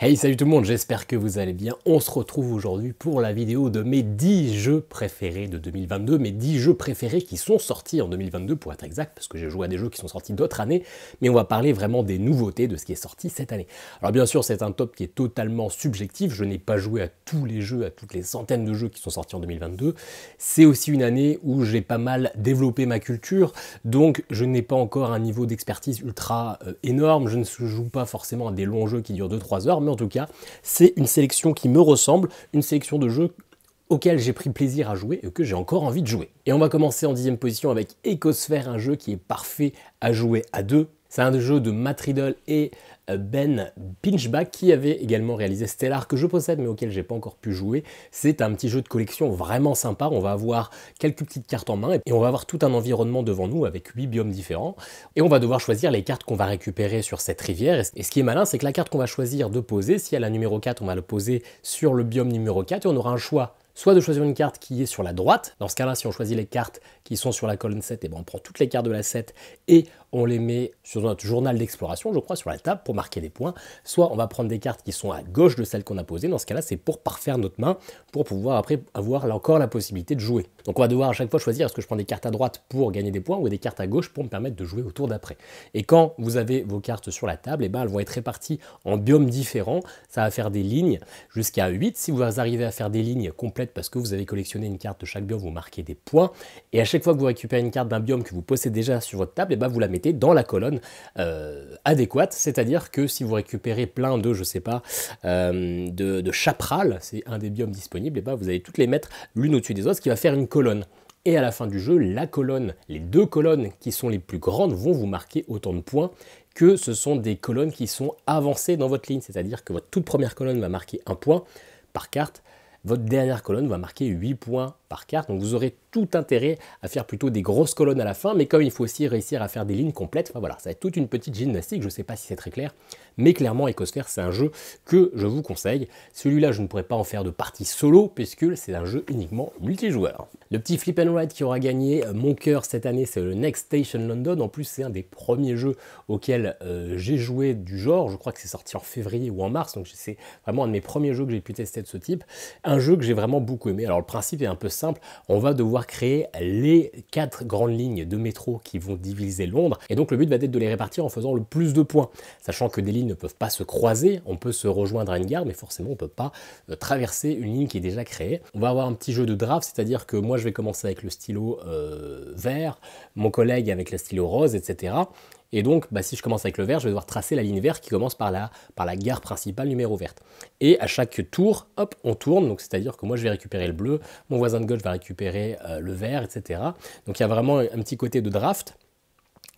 Hey, salut tout le monde, j'espère que vous allez bien. On se retrouve aujourd'hui pour la vidéo de mes 10 jeux préférés de 2022, mes 10 jeux préférés qui sont sortis en 2022 pour être exact, parce que j'ai joué à des jeux qui sont sortis d'autres années, mais on va parler vraiment des nouveautés de ce qui est sorti cette année. Alors bien sûr, c'est un top qui est totalement subjectif, je n'ai pas joué à tous les jeux, à toutes les centaines de jeux qui sont sortis en 2022. C'est aussi une année où j'ai pas mal développé ma culture, donc je n'ai pas encore un niveau d'expertise ultra énorme, je ne joue pas forcément à des longs jeux qui durent 2-3 heures, mais en tout cas, c'est une sélection qui me ressemble, une sélection de jeux auxquels j'ai pris plaisir à jouer et que j'ai encore envie de jouer. Et on va commencer en 10e position avec Ecosphere, un jeu qui est parfait à jouer à deux. C'est un jeu de Matt Riddle et Ben Pinchback qui avait également réalisé Stellar, que je possède mais auquel j'ai pas encore pu jouer. C'est un petit jeu de collection vraiment sympa, on va avoir quelques petites cartes en main et on va avoir tout un environnement devant nous avec 8 biomes différents et on va devoir choisir les cartes qu'on va récupérer sur cette rivière. Et ce qui est malin, c'est que la carte qu'on va choisir de poser, si elle a numéro 4, on va le poser sur le biome numéro 4 et on aura un choix soit de choisir une carte qui est sur la droite. Dans ce cas-là, si on choisit les cartes qui sont sur la colonne 7, et ben on prend toutes les cartes de la 7 et on les met sur notre journal d'exploration, je crois, sur la table pour marquer des points. Soit on va prendre des cartes qui sont à gauche de celles qu'on a posées. Dans ce cas-là, c'est pour parfaire notre main, pour pouvoir après avoir là encore la possibilité de jouer. Donc on va devoir à chaque fois choisir est-ce que je prends des cartes à droite pour gagner des points ou des cartes à gauche pour me permettre de jouer au tour d'après. Et quand vous avez vos cartes sur la table, et ben elles vont être réparties en biomes différents. Ça va faire des lignes jusqu'à 8. Si vous arrivez à faire des lignes complètes parce que vous avez collectionné une carte de chaque biome, vous marquez des points. Et à chaque fois que vous récupérez une carte d'un biome que vous possédez déjà sur votre table, et ben vous la mettez dans la colonne adéquate. C'est-à-dire que si vous récupérez plein de, je sais pas, de chaparral, c'est un des biomes disponibles, et ben vous allez toutes les mettre l'une au-dessus des autres, ce qui va faire une colonne. Et à la fin du jeu, la colonne, les deux colonnes qui sont les plus grandes vont vous marquer autant de points que ce sont des colonnes qui sont avancées dans votre ligne. C'est-à-dire que votre toute première colonne va marquer 1 point par carte, votre dernière colonne va marquer 8 points par carte. Donc vous aurez tout intérêt à faire plutôt des grosses colonnes à la fin, mais comme il faut aussi réussir à faire des lignes complètes, enfin voilà, ça va être toute une petite gymnastique, je ne sais pas si c'est très clair, mais clairement Ecosphere c'est un jeu que je vous conseille. Celui-là je ne pourrais pas en faire de partie solo, puisque c'est un jeu uniquement multijoueur. Le petit flip and ride qui aura gagné mon cœur cette année, c'est le Next Station London. En plus c'est un des premiers jeux auxquels j'ai joué du genre, je crois que c'est sorti en février ou en mars, donc c'est vraiment un de mes premiers jeux que j'ai pu tester de ce type. Un jeu que j'ai vraiment beaucoup aimé. Alors le principe est un peu simple, on va devoir créer les 4 grandes lignes de métro qui vont diviser Londres, et donc le but va être de les répartir en faisant le plus de points, sachant que des lignes ne peuvent pas se croiser, on peut se rejoindre à une gare, mais forcément on ne peut pas traverser une ligne qui est déjà créée. On va avoir un petit jeu de draft, c'est-à-dire que moi je vais commencer avec le stylo vert, mon collègue avec le stylo rose, etc. Et donc, si je commence avec le vert, je vais devoir tracer la ligne verte qui commence par la gare principale numéro verte. Et à chaque tour, hop, on tourne, donc c'est-à-dire que moi je vais récupérer le bleu, mon voisin de gauche va récupérer le vert, etc. Donc il y a vraiment un petit côté de draft.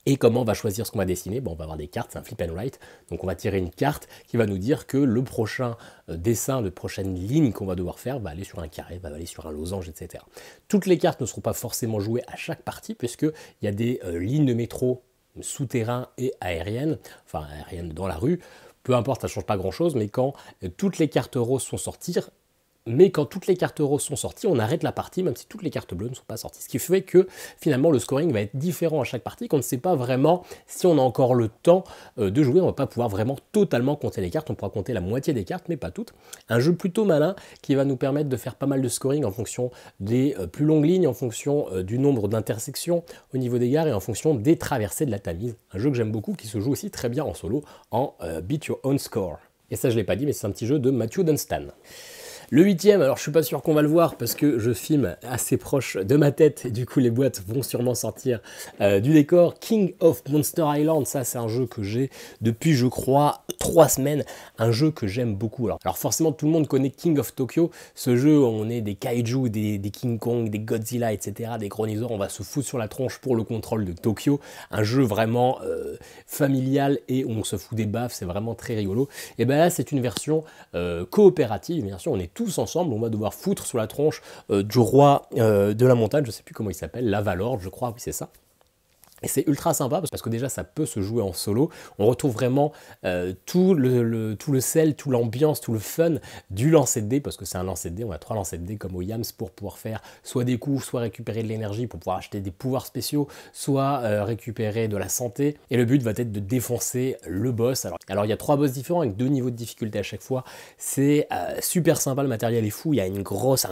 Et comment on va choisir ce qu'on va dessiner? On va avoir des cartes, c'est un flip and write. Donc on va tirer une carte qui va nous dire que le prochain dessin, la prochaine ligne qu'on va devoir faire va aller sur un carré, va aller sur un losange, etc. Toutes les cartes ne seront pas forcément jouées à chaque partie, puisqu'il y a des lignes de métro souterrain et aérienne, enfin aérienne dans la rue, peu importe, ça ne change pas grand chose, mais quand toutes les cartes roses sont sorties, on arrête la partie, même si toutes les cartes bleues ne sont pas sorties. Ce qui fait que finalement le scoring va être différent à chaque partie, qu'on ne sait pas vraiment si on a encore le temps de jouer, on ne va pas pouvoir vraiment totalement compter les cartes, on pourra compter la moitié des cartes, mais pas toutes. Un jeu plutôt malin qui va nous permettre de faire pas mal de scoring en fonction des plus longues lignes, en fonction du nombre d'intersections au niveau des gares et en fonction des traversées de la Tamise. Un jeu que j'aime beaucoup, qui se joue aussi très bien en solo, en Beat Your Own Score. Et ça je ne l'ai pas dit, mais c'est un petit jeu de Matthew Dunstan. Le 8e, alors je suis pas sûr qu'on va le voir parce que je filme assez proche de ma tête et du coup les boîtes vont sûrement sortir du décor. King of Monster Island, ça c'est un jeu que j'ai depuis je crois 3 semaines, un jeu que j'aime beaucoup. Alors forcément tout le monde connaît King of Tokyo, ce jeu où on est des kaiju, des King Kong, des Godzilla, etc., des Gronizors, on va se foutre sur la tronche pour le contrôle de Tokyo. Un jeu vraiment familial et où on se fout des baffes, c'est vraiment très rigolo. Et ben là c'est une version coopérative, une version où on est tous ensemble, on va devoir foutre sur la tronche du roi de la montagne, je sais plus comment il s'appelle, l'Avalord, je crois, oui c'est ça. Et c'est ultra sympa parce que déjà ça peut se jouer en solo. On retrouve vraiment tout le sel, toute l'ambiance, tout le fun du lancer de dés, parce que c'est un lancer de dés, on a 3 lancers de dés comme au Yams pour pouvoir faire soit des coups, soit récupérer de l'énergie pour pouvoir acheter des pouvoirs spéciaux, soit récupérer de la santé. Et le but va être de défoncer le boss. Alors il y a 3 boss différents avec 2 niveaux de difficulté à chaque fois. C'est super sympa, le matériel est fou. Il y a un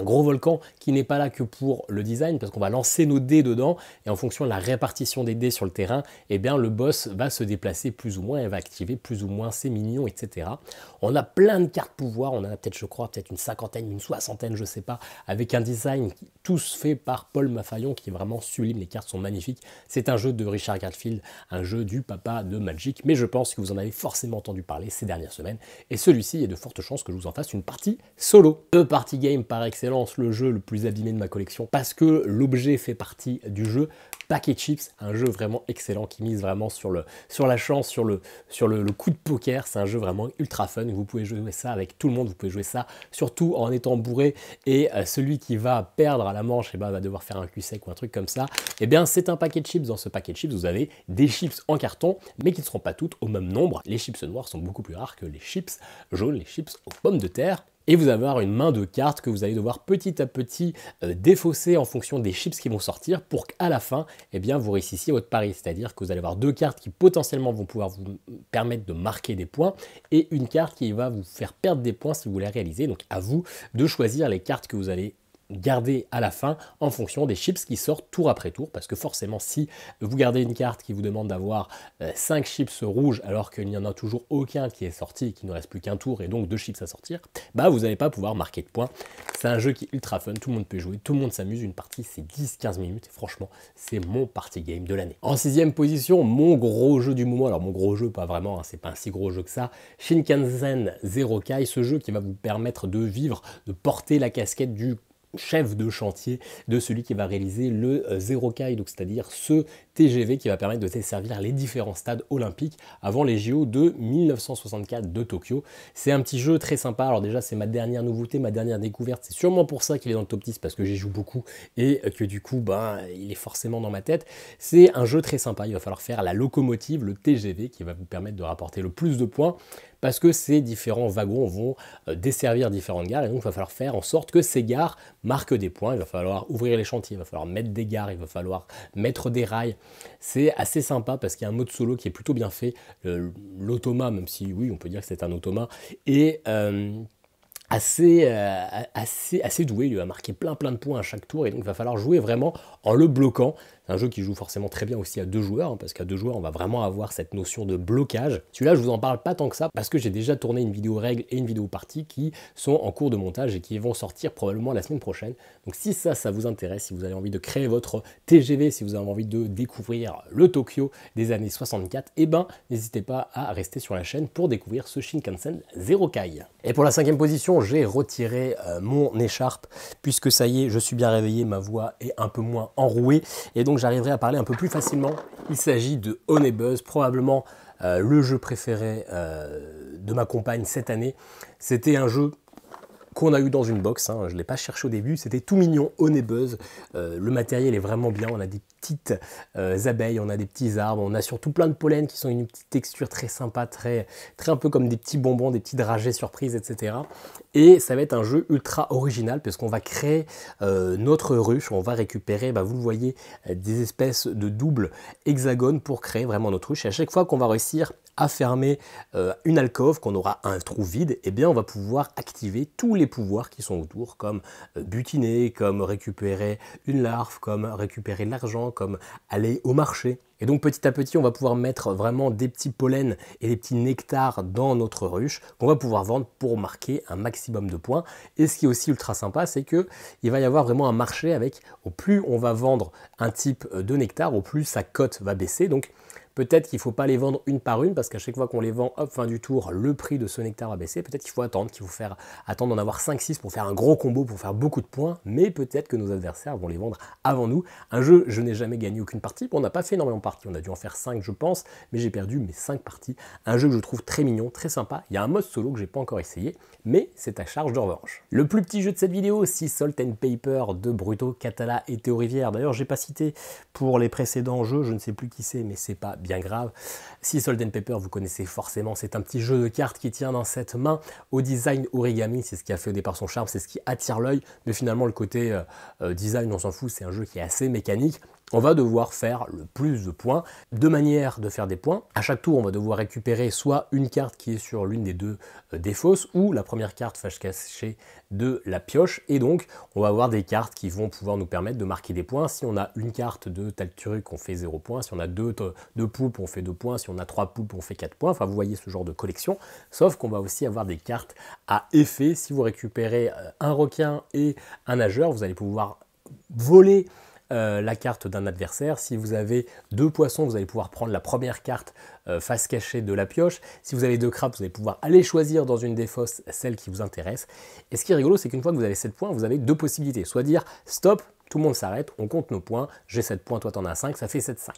gros volcan qui n'est pas là que pour le design, parce qu'on va lancer nos dés dedans et en fonction de la répartition des dés sur le terrain, eh bien le boss va se déplacer plus ou moins et va activer plus ou moins ses minions, etc. On a plein de cartes pouvoir, on en a peut-être, je crois, peut-être une 50aine, une 60aine, je sais pas, avec un design tous fait par Paul Mafayon qui est vraiment sublime. Les cartes sont magnifiques. C'est un jeu de Richard Garfield, un jeu du papa de Magic, mais je pense que vous en avez forcément entendu parler ces dernières semaines, et celui-ci, il y a de fortes chances que je vous en fasse une partie solo. Le party game par excellence, le jeu le plus abîmé de ma collection, parce que l'objet fait partie du jeu. Packet Chips, un jeu vraiment excellent qui mise vraiment sur la chance, sur le coup de poker. C'est un jeu vraiment ultra fun. Vous pouvez jouer ça avec tout le monde, vous pouvez jouer ça surtout en étant bourré, et celui qui va perdre à la manche, eh ben, va devoir faire un cul sec ou un truc comme ça. Eh bien c'est un paquet de chips. Dans ce paquet de chips, vous avez des chips en carton, mais qui ne seront pas toutes au même nombre. Les chips noirs sont beaucoup plus rares que les chips jaunes, les chips aux pommes de terre. Et vous allez avoir une main de cartes que vous allez devoir petit à petit défausser en fonction des chips qui vont sortir pour qu'à la fin, eh bien, vous réussissiez votre pari. C'est-à-dire que vous allez avoir 2 cartes qui potentiellement vont pouvoir vous permettre de marquer des points et une carte qui va vous faire perdre des points si vous voulez réaliser. Donc à vous de choisir les cartes que vous allez garder à la fin en fonction des chips qui sortent tour après tour, parce que forcément si vous gardez une carte qui vous demande d'avoir 5 chips rouges alors qu'il n'y en a toujours aucun qui est sorti et qu'il ne reste plus qu'un tour et donc 2 chips à sortir, bah vous n'allez pas pouvoir marquer de points. C'est un jeu qui est ultra fun, tout le monde peut jouer, tout le monde s'amuse, une partie c'est 10-15 minutes et franchement c'est mon party game de l'année. En 6e position, mon gros jeu du moment, alors mon gros jeu pas vraiment, hein, c'est pas un si gros jeu que ça, Shinkansen Zero Kai, ce jeu qui va vous permettre de vivre, de porter la casquette du chef de chantier de celui qui va réaliser le Zero Kai, donc c'est-à-dire ce TGV qui va permettre de desservir les différents stades olympiques avant les JO de 1964 de Tokyo. C'est un petit jeu très sympa. Alors déjà c'est ma dernière nouveauté, ma dernière découverte, c'est sûrement pour ça qu'il est dans le top 10, parce que j'y joue beaucoup et que du coup ben, il est forcément dans ma tête. C'est un jeu très sympa, il va falloir faire la locomotive, le TGV qui va vous permettre de rapporter le plus de points, parce que ces différents wagons vont desservir différentes gares, et donc il va falloir faire en sorte que ces gares marquent des points. Il va falloir ouvrir les chantiers, il va falloir mettre des gares, il va falloir mettre des rails. C'est assez sympa parce qu'il y a un mode solo qui est plutôt bien fait. L'automa, même si oui on peut dire que c'est un automa, est assez doué, il va marquer plein de points à chaque tour, et donc il va falloir jouer vraiment en le bloquant. C'est un jeu qui joue forcément très bien aussi à 2 joueurs, hein, parce qu'à 2 joueurs on va vraiment avoir cette notion de blocage. Celui-là je vous en parle pas tant que ça, parce que j'ai déjà tourné une vidéo règle et une vidéo partie qui sont en cours de montage et qui vont sortir probablement la semaine prochaine. Donc si ça vous intéresse, si vous avez envie de créer votre TGV, si vous avez envie de découvrir le Tokyo des années 64, eh ben n'hésitez pas à rester sur la chaîne pour découvrir ce Shinkansen Zero Kai. Et pour la 5e position, j'ai retiré mon écharpe, puisque ça y est, je suis bien réveillé, ma voix est un peu moins enrouée, et donc j'arriverai à parler un peu plus facilement. Il s'agit de Honey Buzz, probablement le jeu préféré de ma compagne cette année. C'était un jeu qu'on a eu dans une box, hein, je ne l'ai pas cherché au début, c'était tout mignon, Honey Buzz. Le matériel est vraiment bien, on a des petites abeilles, on a des petits arbres, on a surtout plein de pollen qui sont une petite texture très sympa, très un peu comme des petits bonbons, des petits dragées surprises, etc. Et ça va être un jeu ultra original, puisqu'on va créer notre ruche, on va récupérer, bah, vous le voyez, des espèces de doubles hexagones pour créer vraiment notre ruche. Et à chaque fois qu'on va réussir à fermer une alcôve, qu'on aura un trou vide, eh bien on va pouvoir activer tous les pouvoirs qui sont autour, comme butiner, comme récupérer une larve, comme récupérer de l'argent, comme aller au marché. Et donc petit à petit, on va pouvoir mettre vraiment des petits pollens et des petits nectars dans notre ruche qu'on va pouvoir vendre pour marquer un maximum de points. Et ce qui est aussi ultra sympa, c'est qu'il va y avoir vraiment un marché avec, au plus on va vendre un type de nectar, au plus sa cote va baisser. Donc Peut-être qu'il ne faut pas les vendre une par une, parce qu'à chaque fois qu'on les vend, hop, fin du tour, le prix de ce nectar va baisser. Peut-être qu'il faut attendre, attendre d'en avoir 5-6 pour faire un gros combo, pour faire beaucoup de points, mais peut-être que nos adversaires vont les vendre avant nous. Un jeu, je n'ai jamais gagné aucune partie, on n'a pas fait énormément de parties, on a dû en faire 5 je pense, mais j'ai perdu mes 5 parties. Un jeu que je trouve très mignon, très sympa. Il y a un mode solo que j'ai pas encore essayé, mais c'est à charge de revanche. Le plus petit jeu de cette vidéo, Sea Salt and Paper de Bruto, Catala et Théo Rivière. D'ailleurs, j'ai pas cité pour les précédents jeux, je ne sais plus qui c'est, mais c'est pas bien grave. Sea Salt and Paper, vous connaissez forcément, c'est un petit jeu de cartes qui tient dans cette main au design origami, c'est ce qui a fait au départ son charme, c'est ce qui attire l'œil, mais finalement le côté design, on s'en fout, c'est un jeu qui est assez mécanique. On va devoir faire le plus de points. Deux manières de faire des points. À chaque tour, on va devoir récupérer soit une carte qui est sur l'une des deux défausses, ou la première carte fâche cachée de la pioche. Et donc, on va avoir des cartes qui vont pouvoir nous permettre de marquer des points. Si on a une carte de tel truc, on fait 0 points. Si on a deux poupes, on fait 2 points. Si on a 3 poupes, on fait 4 points. Enfin, vous voyez ce genre de collection. Sauf qu'on va aussi avoir des cartes à effet. Si vous récupérez un requin et un nageur, vous allez pouvoir voler la carte d'un adversaire. Si vous avez 2 poissons, vous allez pouvoir prendre la première carte face cachée de la pioche. Si vous avez 2 crabes, vous allez pouvoir aller choisir dans une des fosses celle qui vous intéresse. Et ce qui est rigolo, c'est qu'une fois que vous avez 7 points, vous avez 2 possibilités. Soit dire stop, tout le monde s'arrête, on compte nos points, j'ai 7 points, toi t'en as 5, ça fait 7-5.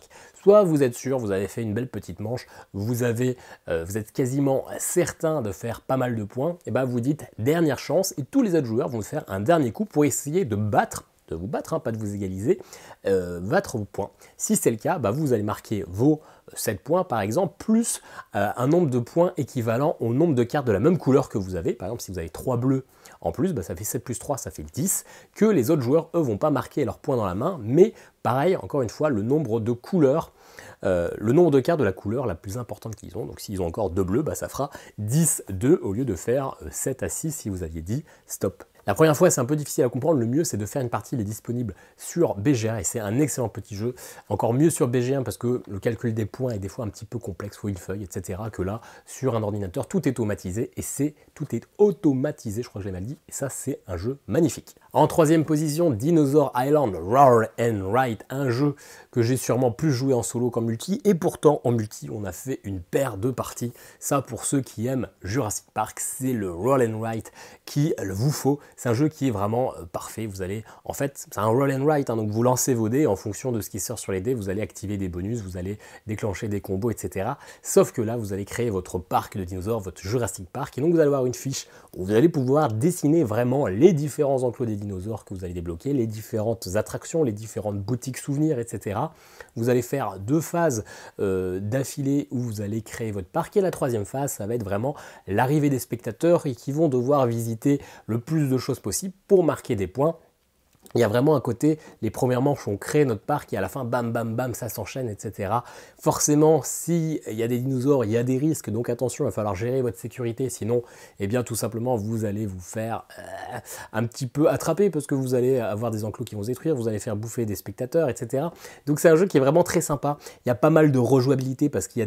Soit vous êtes sûr, vous avez fait une belle petite manche, vous êtes quasiment certain de faire pas mal de points, et bien vous dites dernière chance, et tous les autres joueurs vont faire un dernier coup pour essayer de vous battre, hein, pas de vous égaliser, battre vos points. Si c'est le cas, bah, vous allez marquer vos 7 points par exemple, plus un nombre de points équivalent au nombre de cartes de la même couleur que vous avez. Par exemple, si vous avez 3 bleus en plus, bah, ça fait 7 plus 3, ça fait 10, que les autres joueurs, eux, vont pas marquer leurs points dans la main, mais pareil, encore une fois, le nombre de couleurs, le nombre de cartes de la couleur la plus importante qu'ils ont. Donc s'ils ont encore 2 bleus, bah, ça fera 10-2 au lieu de faire 7 à 6 si vous aviez dit stop. La première fois, c'est un peu difficile à comprendre. Le mieux, c'est de faire une partie, il est disponible sur BGA et c'est un excellent petit jeu. Encore mieux sur BGA parce que le calcul des points est des fois un petit peu complexe, il faut une feuille, etc. Que là, sur un ordinateur, tout est automatisé et tout est automatisé, je crois que je l'ai mal dit. Et ça, c'est un jeu magnifique. En troisième position, Dinosaur Island Roar and Write, un jeu que j'ai sûrement plus joué en solo qu'en multi. Et pourtant, en multi, on a fait une paire de parties. Ça, pour ceux qui aiment Jurassic Park, c'est le Roll and Write qu'il vous faut. C'est un jeu qui est vraiment parfait. Vous allez, en fait, c'est un roll and write, hein, donc vous lancez vos dés en fonction de ce qui sort sur les dés. Vous allez activer des bonus, vous allez déclencher des combos, etc. Sauf que là, vous allez créer votre parc de dinosaures, votre Jurassic Park, et donc vous allez avoir une fiche où vous allez pouvoir dessiner vraiment les différents enclos des dinosaures que vous allez débloquer, les différentes attractions, les différentes boutiques souvenirs, etc. Vous allez faire 2 phases d'affilée où vous allez créer votre parc, et la troisième phase, ça va être vraiment l'arrivée des spectateurs et qui vont devoir visiter le plus de choses possible pour marquer des points. Il y a vraiment un côté, les premières manches, on crée notre parc et à la fin, bam, bam, bam, ça s'enchaîne, etc. Forcément, s'il y a des dinosaures, il y a des risques, donc attention, il va falloir gérer votre sécurité, sinon, eh bien, tout simplement, vous allez vous faire un petit peu attraper parce que vous allez avoir des enclos qui vont se détruire, vous allez faire bouffer des spectateurs, etc. Donc c'est un jeu qui est vraiment très sympa. Il y a pas mal de rejouabilité parce qu'il y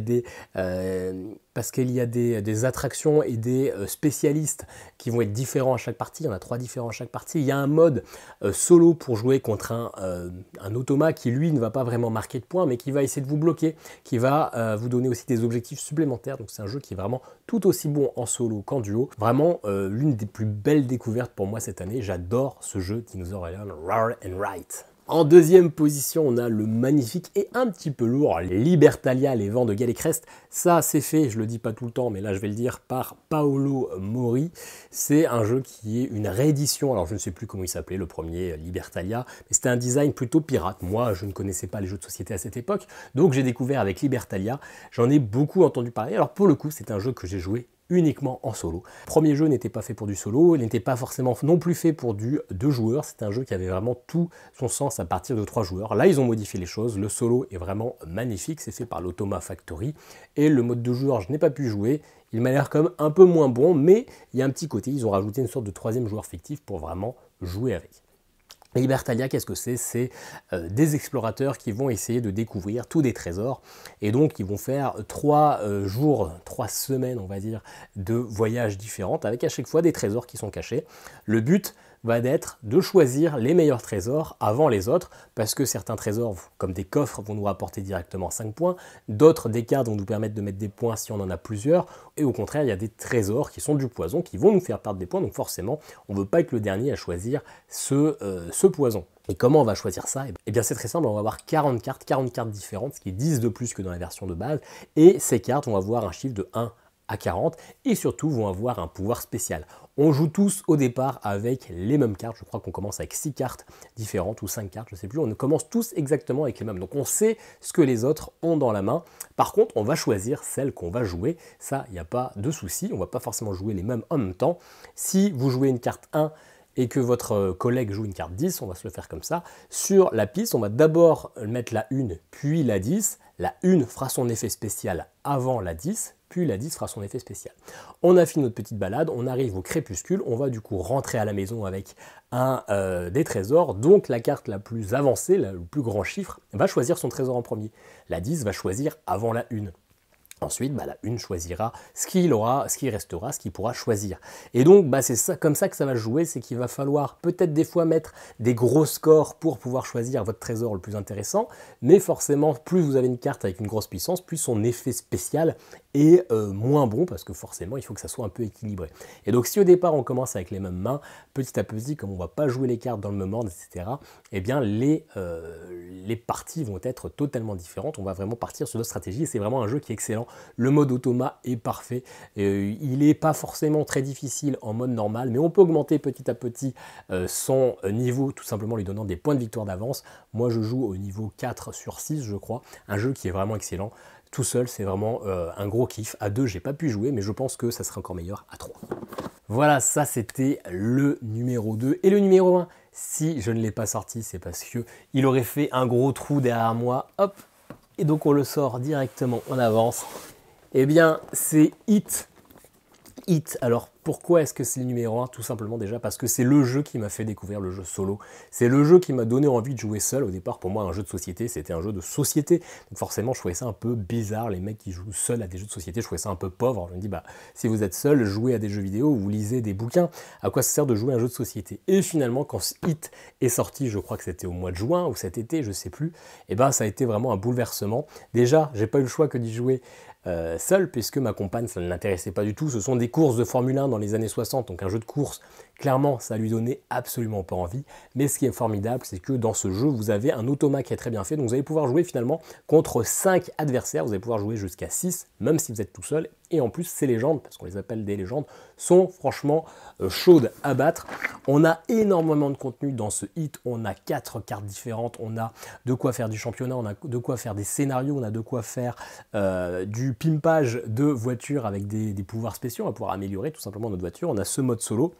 a des attractions et des spécialistes qui vont être différents à chaque partie. Il y en a 3 différents à chaque partie. Il y a un mode solo pour jouer contre un automa qui, lui, ne va pas vraiment marquer de points, mais qui va essayer de vous bloquer, qui va vous donner aussi des objectifs supplémentaires. Donc c'est un jeu qui est vraiment tout aussi bon en solo qu'en duo. Vraiment l'une des plus belles découvertes pour moi cette année. J'adore ce jeu Dinosaur Island Roar and Write. En deuxième position, on a le magnifique et un petit peu lourd Libertalia, les vents de Gallicrest. Ça, c'est fait, je le dis pas tout le temps, mais là, je vais le dire, par Paolo Mori. C'est un jeu qui est une réédition, alors je ne sais plus comment il s'appelait, le premier Libertalia, mais c'était un design plutôt pirate. Moi, je ne connaissais pas les jeux de société à cette époque, donc j'ai découvert avec Libertalia. J'en ai beaucoup entendu parler. Alors pour le coup, c'est un jeu que j'ai joué uniquement en solo. Le premier jeu n'était pas fait pour du solo, il n'était pas forcément non plus fait pour du 2 joueurs, c'est un jeu qui avait vraiment tout son sens à partir de 3 joueurs. Là, ils ont modifié les choses, le solo est vraiment magnifique, c'est fait par l'Automa Factory, et le mode 2 joueurs, je n'ai pas pu jouer, il m'a l'air comme un peu moins bon, mais il y a un petit côté, ils ont rajouté une sorte de 3e joueur fictif pour vraiment jouer avec. Libertalia, qu'est-ce que c'est? C'est des explorateurs qui vont essayer de découvrir tous des trésors et donc ils vont faire 3 jours, 3 semaines on va dire de voyages différents avec à chaque fois des trésors qui sont cachés. Le but va être de choisir les meilleurs trésors avant les autres, parce que certains trésors, comme des coffres, vont nous rapporter directement 5 points, d'autres, des cartes vont nous permettre de mettre des points si on en a plusieurs, et au contraire, il y a des trésors qui sont du poison, qui vont nous faire perdre des points, donc forcément, on ne veut pas être le dernier à choisir ce poison. Et comment on va choisir ça? Eh bien c'est très simple, on va avoir 40 cartes différentes, ce qui est 10 de plus que dans la version de base, et ces cartes vont avoir un chiffre de 1 à 40, et surtout vont avoir un pouvoir spécial. On joue tous au départ avec les mêmes cartes, je crois qu'on commence avec 6 cartes différentes, ou 5 cartes, je ne sais plus, on commence tous exactement avec les mêmes, donc on sait ce que les autres ont dans la main. Par contre, on va choisir celle qu'on va jouer, ça, il n'y a pas de souci, on ne va pas forcément jouer les mêmes en même temps. Si vous jouez une carte 1, et que votre collègue joue une carte 10, on va se le faire comme ça. Sur la piste, on va d'abord mettre la 1, puis la 10. La 1 fera son effet spécial avant la 10, puis la 10 fera son effet spécial. On a fini notre petite balade, on arrive au crépuscule, on va du coup rentrer à la maison avec des trésors, donc la carte la plus avancée, le plus grand chiffre, va choisir son trésor en premier. La 10 va choisir avant la 1. Ensuite, la 1 choisira ce qu'il aura, ce qui restera, ce qu'il pourra choisir. Et donc, c'est ça, comme ça que ça va jouer, c'est qu'il va falloir peut-être des fois mettre des gros scores pour pouvoir choisir votre trésor le plus intéressant, mais forcément, plus vous avez une carte avec une grosse puissance, plus son effet spécial est moins bon, parce que forcément, il faut que ça soit un peu équilibré. Et donc, si au départ, on commence avec les mêmes mains, petit à petit, comme on ne va pas jouer les cartes dans le même ordre, etc., eh bien, les parties vont être totalement différentes. On va vraiment partir sur notre stratégie, et c'est vraiment un jeu qui est excellent. Le mode automa est parfait, il n'est pas forcément très difficile en mode normal, mais on peut augmenter petit à petit son niveau, tout simplement lui donnant des points de victoire d'avance. Moi je joue au niveau 4 sur 6 je crois, un jeu qui est vraiment excellent. Tout seul c'est vraiment un gros kiff, à 2 j'ai pas pu jouer, mais je pense que ça sera encore meilleur à 3. Voilà, ça c'était le numéro 2. Et le numéro 1, si je ne l'ai pas sorti, c'est parce qu'il aurait fait un gros trou derrière moi, hop. Et donc on le sort directement en avance. Eh bien, c'est Hit. Hit. Alors, pourquoi est-ce que c'est le numéro 1? Tout simplement déjà parce que c'est le jeu qui m'a fait découvrir le jeu solo. C'est le jeu qui m'a donné envie de jouer seul. Au départ, pour moi, un jeu de société, c'était un jeu de société. Donc forcément, je trouvais ça un peu bizarre. Les mecs qui jouent seuls à des jeux de société, je trouvais ça un peu pauvre. Alors, je me dis, si vous êtes seul, jouez à des jeux vidéo, vous lisez des bouquins. À quoi ça sert de jouer à un jeu de société? Et finalement, quand Hit est sorti, je crois que c'était au mois de juin ou cet été, je sais plus, et ça a été vraiment un bouleversement. Déjà, j'ai pas eu le choix que d'y jouer seul, puisque ma compagne, ça ne l'intéressait pas du tout. Ce sont des courses de Formule 1 dans les années 60, donc un jeu de course, clairement, ça lui donnait absolument pas envie. Mais ce qui est formidable, c'est que dans ce jeu, vous avez un automa qui est très bien fait, donc vous allez pouvoir jouer finalement contre 5 adversaires, vous allez pouvoir jouer jusqu'à 6, même si vous êtes tout seul. Et en plus, ces légendes, parce qu'on les appelle des légendes, sont franchement chaudes à battre. On a énormément de contenu dans ce Hit, on a 4 cartes différentes, on a de quoi faire du championnat, on a de quoi faire des scénarios, on a de quoi faire du pimpage de voitures avec des pouvoirs spéciaux, on va pouvoir améliorer tout simplement notre voiture. On a ce mode solo.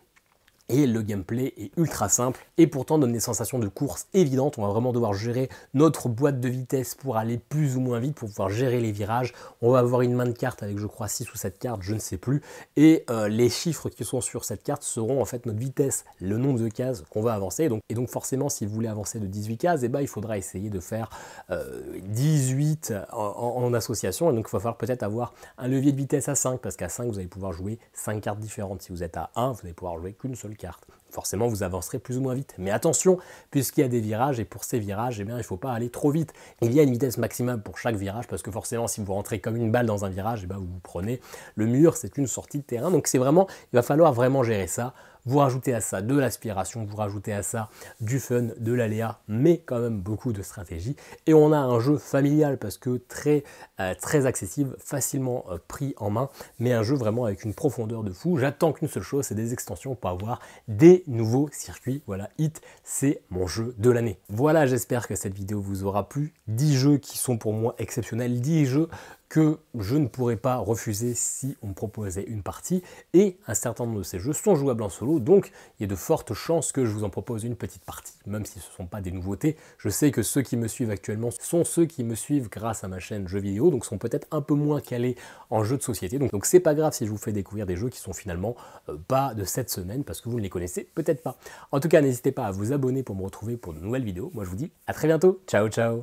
Et le gameplay est ultra simple et pourtant donne des sensations de course évidentes. On va vraiment devoir gérer notre boîte de vitesse pour aller plus ou moins vite, pour pouvoir gérer les virages. On va avoir une main de cartes avec, je crois, 6 ou 7 cartes, je ne sais plus. Et les chiffres qui sont sur cette carte seront en fait notre vitesse, le nombre de cases qu'on va avancer. Et donc forcément, si vous voulez avancer de 18 cases, il faudra essayer de faire 18 en association. Et donc il va falloir peut-être avoir un levier de vitesse à 5, parce qu'à 5, vous allez pouvoir jouer 5 cartes différentes. Si vous êtes à 1, vous allez pouvoir jouer qu'une seule carte. Forcément, vous avancerez plus ou moins vite. Mais attention, puisqu'il y a des virages, et pour ces virages, il ne faut pas aller trop vite. Il y a une vitesse maximale pour chaque virage, parce que forcément, si vous rentrez comme une balle dans un virage, vous prenez le mur, c'est une sortie de terrain. Donc c'est vraiment, il va falloir vraiment gérer ça. Vous rajoutez à ça de l'aspiration, vous rajoutez à ça du fun, de l'aléa, mais quand même beaucoup de stratégie. Et on a un jeu familial parce que très accessible, facilement pris en main, mais un jeu vraiment avec une profondeur de fou. J'attends qu'une seule chose, c'est des extensions pour avoir des nouveaux circuits. Voilà, Hit, c'est mon jeu de l'année. Voilà, j'espère que cette vidéo vous aura plu. 10 jeux qui sont pour moi exceptionnels, 10 jeux que je ne pourrais pas refuser si on me proposait une partie, et un certain nombre de ces jeux sont jouables en solo, donc il y a de fortes chances que je vous en propose une petite partie, même si ce ne sont pas des nouveautés. Je sais que ceux qui me suivent actuellement sont ceux qui me suivent grâce à ma chaîne jeux vidéo, donc sont peut-être un peu moins calés en jeux de société, donc c'est pas grave si je vous fais découvrir des jeux qui sont finalement pas de cette semaine, parce que vous ne les connaissez peut-être pas. En tout cas, n'hésitez pas à vous abonner pour me retrouver pour de nouvelles vidéos. Moi je vous dis à très bientôt, ciao ciao.